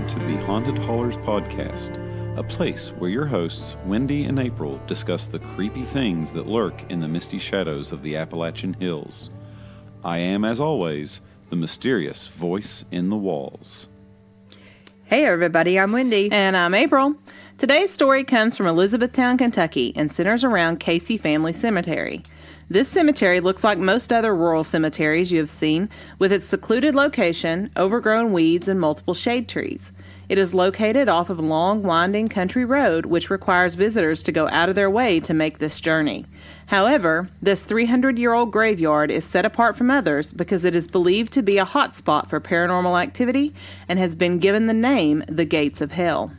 to the Haunted Hollers podcast, a place where your hosts, Wendy and April, discuss the creepy things that lurk in the misty shadows of the Appalachian Hills. I am, as always, the mysterious voice in the walls. Hey everybody, I'm Wendy. And I'm April. Today's story comes from Elizabethtown, Kentucky, and centers around Kasey Family Cemetery. This cemetery looks like most other rural cemeteries you have seen, with its secluded location, overgrown weeds, and multiple shade trees. It is located off of a long, winding country road, which requires visitors to go out of their way to make this journey. However, this 300-year-old graveyard is set apart from others because it is believed to be a hotspot for paranormal activity and has been given the name the Gates of Hell.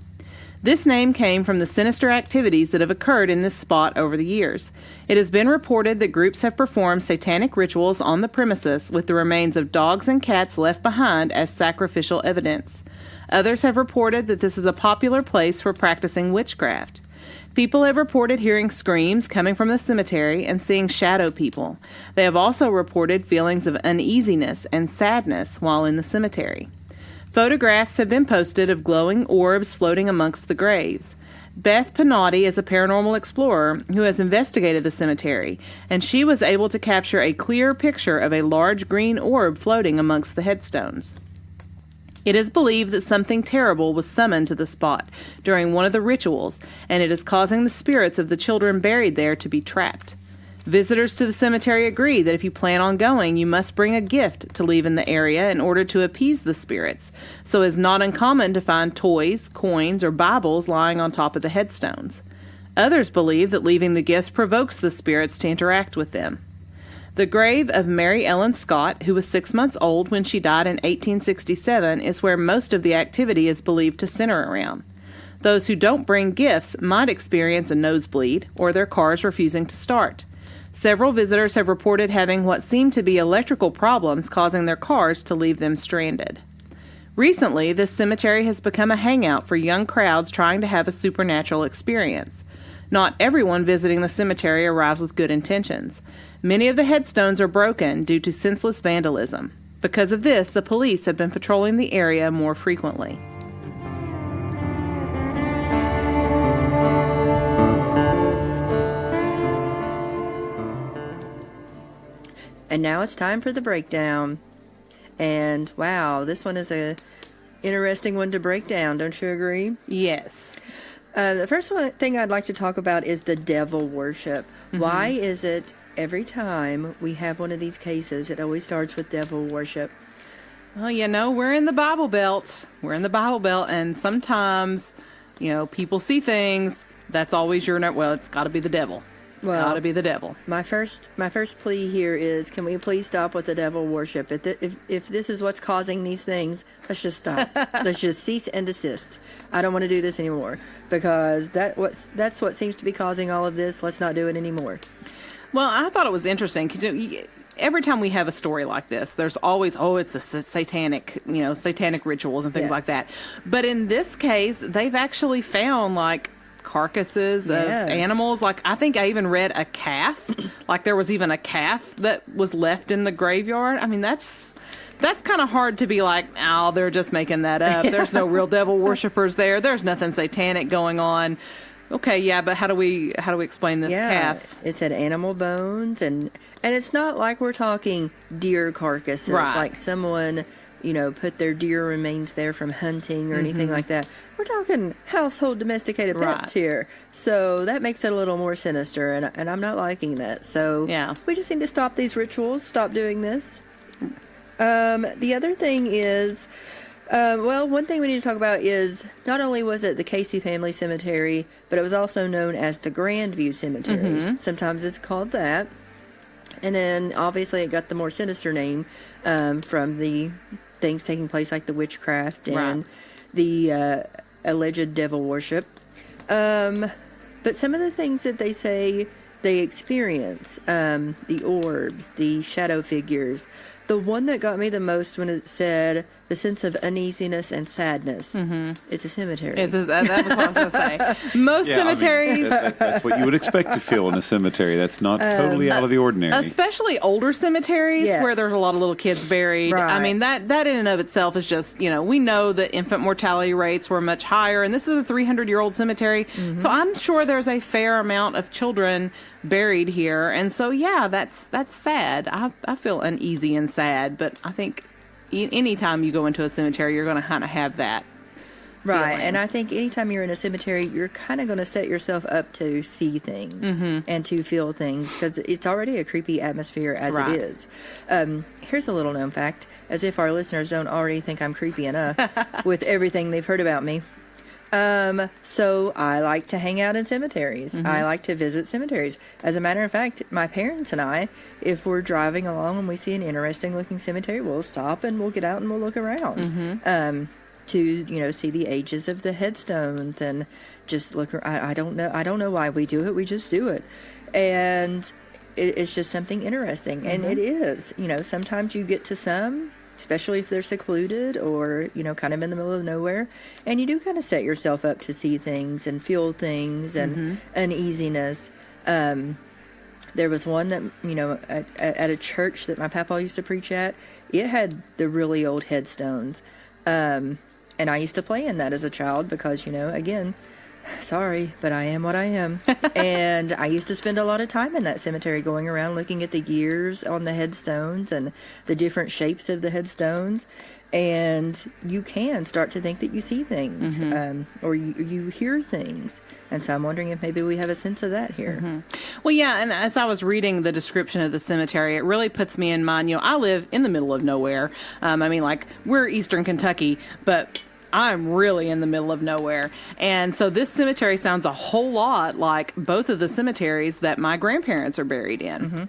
This name came from the sinister activities that have occurred in this spot over the years. It has been reported that groups have performed satanic rituals on the premises with the remains of dogs and cats left behind as sacrificial evidence. Others have reported that this is a popular place for practicing witchcraft. People have reported hearing screams coming from the cemetery and seeing shadow people. They have also reported feelings of uneasiness and sadness while in the cemetery. Photographs have been posted of glowing orbs floating amongst the graves. Beth Pinotti is a paranormal explorer who has investigated the cemetery, and she was able to capture a clear picture of a large green orb floating amongst the headstones. It is believed that something terrible was summoned to the spot during one of the rituals, and it is causing the spirits of the children buried there to be trapped. Visitors to the cemetery agree that if you plan on going, you must bring a gift to leave in the area in order to appease the spirits, so it's not uncommon to find toys, coins, or Bibles lying on top of the headstones. Others believe that leaving the gifts provokes the spirits to interact with them. The grave of Mary Ellen Scott, who was 6 months old when she died in 1867, is where most of the activity is believed to center around. Those who don't bring gifts might experience a nosebleed or their cars refusing to start. Several visitors have reported having what seem to be electrical problems causing their cars to leave them stranded. Recently, this cemetery has become a hangout for young crowds trying to have a supernatural experience. Not everyone visiting the cemetery arrives with good intentions. Many of the headstones are broken due to senseless vandalism. Because of this, the police have been patrolling the area more frequently. And now it's time for the breakdown. And wow, this one is a interesting one to break down. Don't you agree? Yes. The first thing I'd like to talk about is the devil worship. Mm-hmm. Why is it every time we have one of these cases, it always starts with devil worship? Well, we're in the Bible Belt. And sometimes, people see things. That's always it's got to be the devil. It's got to be the devil. My first plea here is, can we please stop with the devil worship? If this is what's causing these things, let's just stop. Let's just cease and desist. I don't want to do this anymore because that's what seems to be causing all of this. Let's not do it anymore. Well, I thought it was interesting because every time we have a story like this, there's always, it's a satanic rituals and things like that. But in this case, they've actually found carcasses of animals. I think I even read a calf. There was even a calf that was left in the graveyard. I mean, that's kind of hard to be they're just making that up. There's no real devil worshipers there. There's nothing satanic going on. Okay, yeah, but how do we explain this calf? It said animal bones, and it's not like we're talking deer carcasses. Right. Like someone, put their deer remains there from hunting or anything like that. We're talking household domesticated pets here. So that makes it a little more sinister, and I'm not liking that. So we just need to stop these rituals, stop doing this. The other thing is, one thing we need to talk about is not only was it the Kasey Family Cemetery, but it was also known as the Grandview Cemetery. Mm-hmm. Sometimes it's called that. And then obviously it got the more sinister name from the things taking place like the witchcraft and the alleged devil worship. But some of the things that they say they experience, the orbs, the shadow figures. The one that got me the most when it said the sense of uneasiness and sadness. It's a cemetery. That was what I was going to say. Most cemeteries... that's what you would expect to feel in a cemetery. That's not totally out of the ordinary. Especially older cemeteries where there's a lot of little kids buried. Right. I mean, that in and of itself is just, we know that infant mortality rates were much higher, and this is a 300-year-old cemetery, so I'm sure there's a fair amount of children buried here, and so, that's sad. I feel uneasy and sad, but I think anytime you go into a cemetery, you're going to kind of have that Right, feeling. and I think anytime you're in a cemetery, you're kind of going to set yourself up to see things and to feel things, because it's already a creepy atmosphere as it is. Here's a little known fact, as if our listeners don't already think I'm creepy enough with everything they've heard about me. So I like to hang out in cemeteries. I like to visit cemeteries. As a matter of fact, my parents and I, if we're driving along and we see an interesting looking cemetery, we'll stop and we'll get out and we'll look around. To see the ages of the headstones and just look. I don't know why we do it. We just do it, and it's just something interesting. And it is. Sometimes you get to some, especially if they're secluded or kind of in the middle of nowhere, and you do kind of set yourself up to see things and feel things and uneasiness. There was one that at a church that my papa used to preach at. It had the really old headstones. And I used to play in that as a child because, again, sorry, but I am what I am. And I used to spend a lot of time in that cemetery going around looking at the years on the headstones and the different shapes of the headstones. And you can start to think that you see things or you hear things. And so I'm wondering if maybe we have a sense of that here. Well, yeah, and as I was reading the description of the cemetery, it really puts me in mind, I live in the middle of nowhere. We're Eastern Kentucky, but I'm really in the middle of nowhere. And so this cemetery sounds a whole lot like both of the cemeteries that my grandparents are buried in.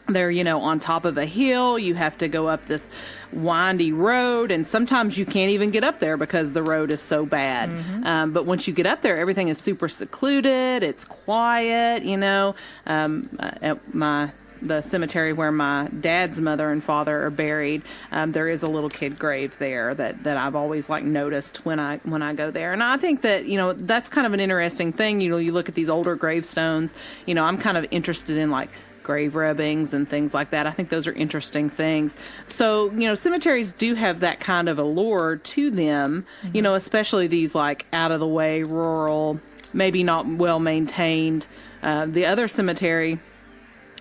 They're, on top of a hill. You have to go up this windy road, and sometimes you can't even get up there because the road is so bad. But once you get up there, everything is super secluded. It's quiet, At the cemetery where my dad's mother and father are buried, there is a little kid grave there that I've always noticed when I go there. And I think that, that's kind of an interesting thing. You look at these older gravestones, I'm kind of interested in grave rubbings and things like that. I think those are interesting things. So, cemeteries do have that kind of allure to them, especially these out of the way, rural, maybe not well maintained. The other cemetery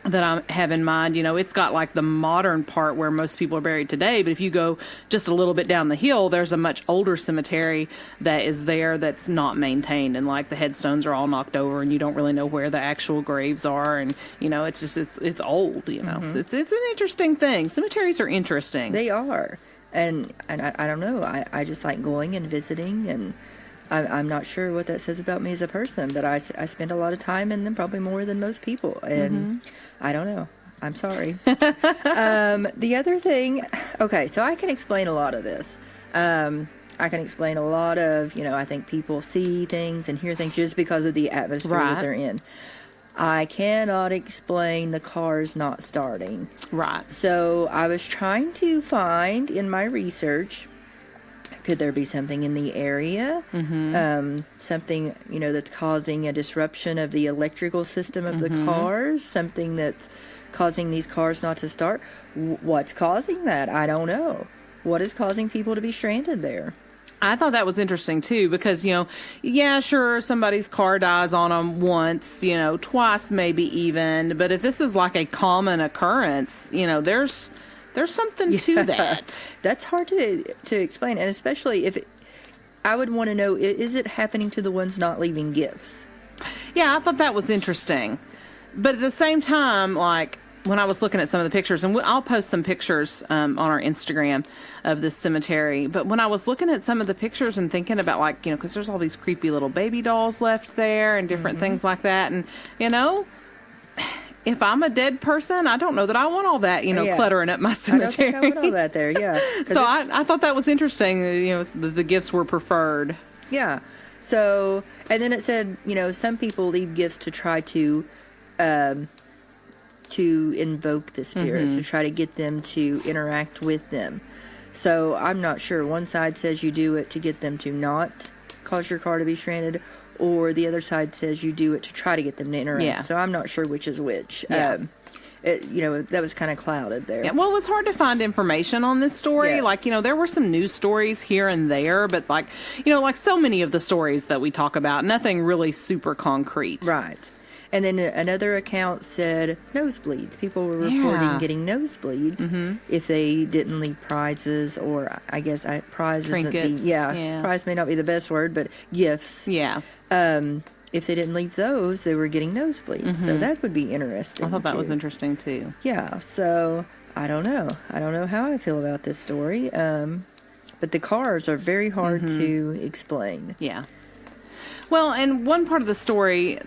that I have in mind, it's got the modern part where most people are buried today, but if you go just a little bit down the hill, there's a much older cemetery that is there that's not maintained, and the headstones are all knocked over and you don't really know where the actual graves are, and it's just it's old, it's an interesting thing. Cemeteries are interesting. They are, and I don't know, I just like going and visiting, and I'm not sure what that says about me as a person, but I spend a lot of time in them, probably more than most people, and I don't know. I'm sorry. The other thing, okay, so I can explain a lot of this. I can explain a lot of, I think people see things and hear things just because of the atmosphere that they're in. I cannot explain the cars not starting. Right. So I was trying to find in my research, could there be something in the area? Something, that's causing a disruption of the electrical system of the cars? Something that's causing these cars not to start? What's causing that? I don't know. What is causing people to be stranded there? I thought that was interesting, too, because, sure, somebody's car dies on them once, twice maybe even. But if this is a common occurrence, there's something to that. That's hard to explain, and especially if I would want to know, is it happening to the ones not leaving gifts? Yeah, I thought that was interesting. But at the same time, when I was looking at some of the pictures, and I'll post some pictures on our Instagram of this cemetery, but when I was looking at some of the pictures and thinking about, because there's all these creepy little baby dolls left there and different things like that, and, if I'm a dead person, I don't know that I want all that, cluttering up my cemetery. I don't think I want all that there, yeah. So I thought that was interesting, the gifts were preferred. Yeah. So, and then it said, some people leave gifts to try to invoke the spirits, to try to get them to interact with them. So I'm not sure. One side says you do it to get them to not cause your car to be stranded, or the other side says you do it to try to get them to interact. Yeah. So I'm not sure which is which. Yeah. That was kind of clouded there. Yeah, well, it was hard to find information on this story. Yes. Like, there were some news stories here and there, but like so many of the stories that we talk about, nothing really super concrete. Right. And then another account said nosebleeds. People were reporting getting nosebleeds if they didn't leave prizes, or I guess prize Trinkets. isn't prize may not be the best word, but gifts. Yeah. If they didn't leave those, they were getting nosebleeds. So that would be interesting. I thought that too. was interesting too. Yeah. So I don't know. I don't know how I feel about this story. But the cars are very hard to explain. Yeah. Well, and one part of the story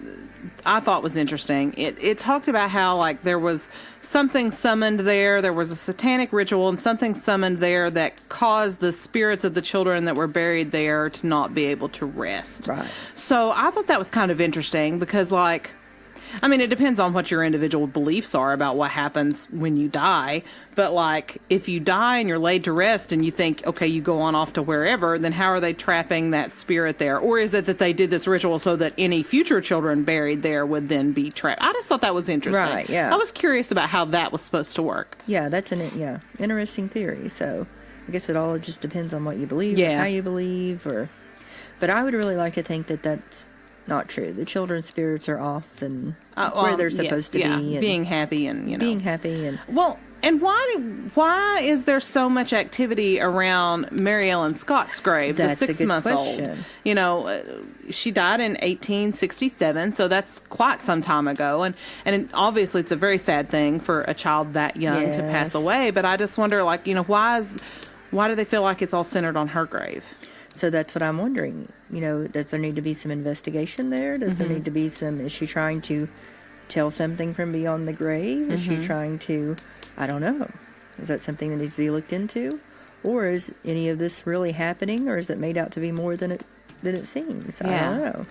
I thought was interesting. It talked about how, like, there was something summoned there was a satanic ritual and something summoned there that caused the spirits of the children that were buried there to not be able to rest. Right. So I thought that was kind of interesting because, like, I mean, it depends on what your individual beliefs are about what happens when you die. But, like, if you die and you're laid to rest and you think, okay, you go on off to wherever, then how are they trapping that spirit there? Or is it that they did this ritual so that any future children buried there would then be trapped? I just thought that was interesting. Right, yeah. I was curious about how that was supposed to work. Yeah, that's an interesting theory. So I guess it all just depends on what you believe, Yeah. or how you believe, but I would really like to think that that's not true. The children's spirits are off and where they're supposed to be, and being happy and being happy and well. And why is there so much activity around Mary Ellen Scott's grave, That's a the good 6-month-old? question. She died in 1867, so that's quite some time ago. And obviously it's a very sad thing for a child that young to pass Yes. away. But I just wonder, like, why do they feel like it's all centered on her grave? So that's what I'm wondering. Does there need to be some investigation there? Does there need to be is she trying to tell something from beyond the grave? Is she trying to, I don't know. Is that something that needs to be looked into? Or is any of this really happening, or is it made out to be more than it seems? I don't know.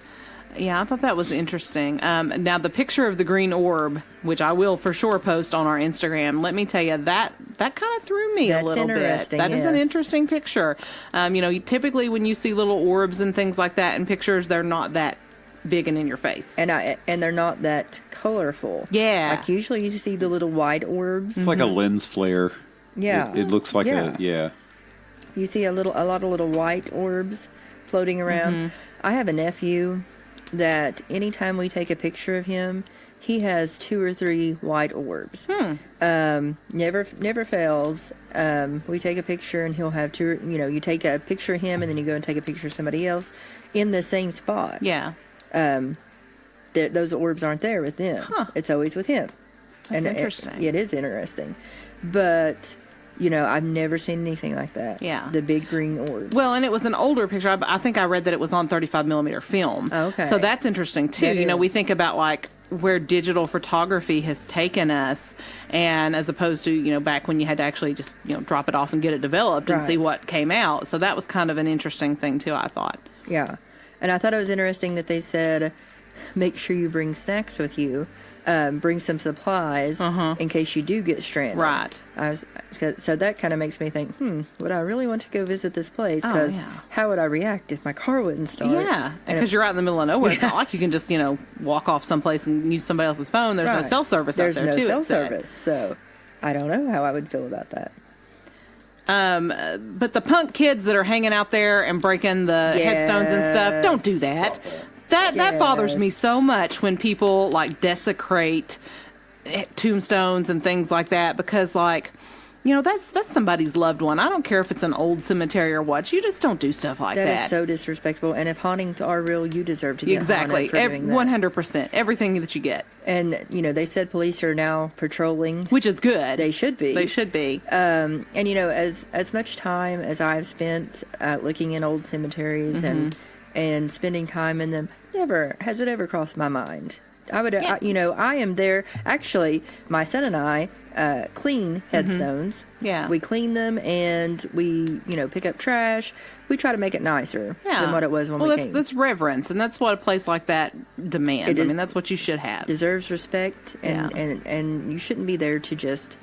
Yeah, I thought that was interesting. Now, the picture of the green orb, which I will for sure post on our Instagram, let me tell you, that kind of threw me a That's little bit. interesting, That is an yes. interesting picture. Typically when you see little orbs and things like that in pictures, they're not that big and in your face. And they're not that colorful. Yeah. Like usually you see the little white orbs. It's like a lens flare. Yeah. It looks like You see a lot of little white orbs floating around. I have a nephew that anytime we take a picture of him, he has 2 or 3 white orbs. Never fails. We take a picture and he'll have 2. You take a picture of him and then you go and take a picture of somebody else in the same spot. Yeah. Those orbs aren't there with them. It's always with him. That's interesting. It is interesting, but I've never seen anything like that. Yeah. The big green orb. Well, and it was an older picture. I think I read that it was on 35 millimeter film. Okay. So that's interesting too. That We is. think about like where digital photography has taken us, and as opposed to, back when you had to actually just, drop it off and get it developed and Right. see what came out. So that was kind of an interesting thing too, I thought. Yeah. And I thought it was interesting that they said, make sure you bring snacks with you. Bring some supplies in case you do get stranded. Right. So that kind of makes me think, would I really want to go visit this place? Because yeah. how would I react if my car wouldn't start? Yeah, And because you're out in the middle of nowhere. It's not like you can just, walk off someplace and use somebody else's phone. There's no Right. cell service There's out there, no too. cell it said. service. So I don't know how I would feel about that. But the punk kids that are hanging out there and breaking the headstones and stuff, don't do that. That bothers Yes. me so much when people like desecrate tombstones and things like that, because like, that's somebody's loved one. I don't care if it's an old cemetery or what. You just don't do stuff like that. That is so disrespectful. And if hauntings are real, you deserve to get Exactly. haunted for doing that. 100%. Everything that you get. And, they said police are now patrolling. Which is good. They should be. They should be. And as much time as I've spent looking in old cemeteries and spending time in them, never has it ever crossed my mind. I would, I am there. Actually, my son and I clean headstones. Yeah. We clean them and we, pick up trash. We try to make it nicer than what it was when we came. That's reverence, and that's what a place like that demands. It I is- mean, that's what you should have. Deserves respect, and you shouldn't be there to just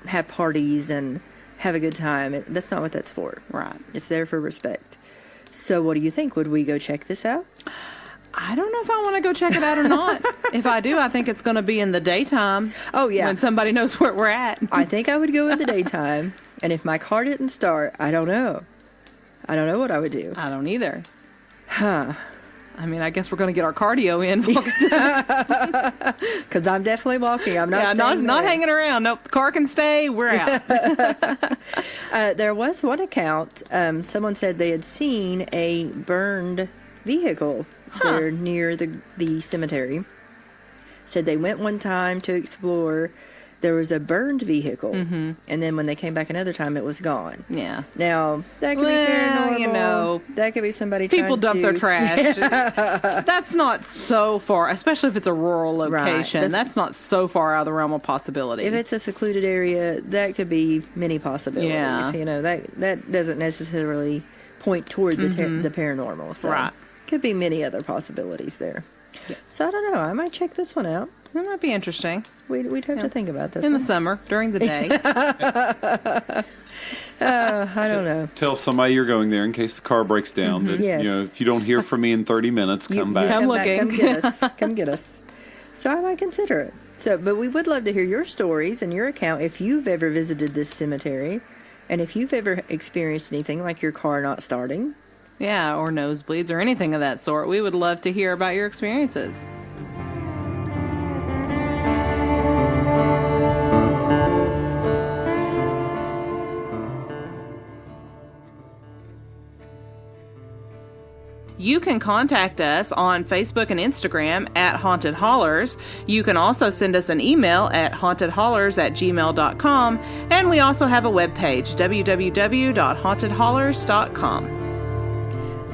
have parties and have a good time. That's not what that's for. Right. It's there for respect. So what do you think? Would we go check this out? I don't know if I want to go check it out or not. If I do, I think it's going to be in the daytime. Oh, yeah. When somebody knows where we're at. I think I would go in the daytime. And if my car didn't start, I don't know. I don't know what I would do. I don't either. Huh. I mean, I guess we're going to get our cardio in. Because I'm definitely walking. I'm not not hanging around. Nope, the car can stay. We're out. There was one account. Someone said they had seen a burned vehicle there near the cemetery. Said they went one time to explore. There was a burned vehicle, and then when they came back another time, it was gone. Yeah. Now, that could be paranormal. You know, that could be somebody people trying dump their trash. That's not so far, especially if it's a rural location. Right. That's not so far out of the realm of possibility. If it's a secluded area, that could be many possibilities. Yeah. You know, that doesn't necessarily point toward the paranormal. So Right. could be many other possibilities there. Yeah. So I don't know. I might check this one out. That might be interesting. We'd have to think about this In one. the summer, during the day. I don't know. Tell somebody you're going there in case the car breaks down. That, Yes. you know, if you don't hear from me in 30 minutes, come back. come back, looking. come get us. Come get us. So I might consider it. So, but we would love to hear your stories and your account if you've ever visited this cemetery, and if you've ever experienced anything like your car not starting. Yeah, or nosebleeds or anything of that sort. We would love to hear about your experiences. You can contact us on Facebook and Instagram at Haunted Hollers. You can also send us an email at hauntedhollers@gmail.com. And we also have a webpage, www.hauntedhollers.com.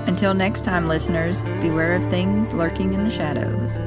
Until next time, listeners, beware of things lurking in the shadows.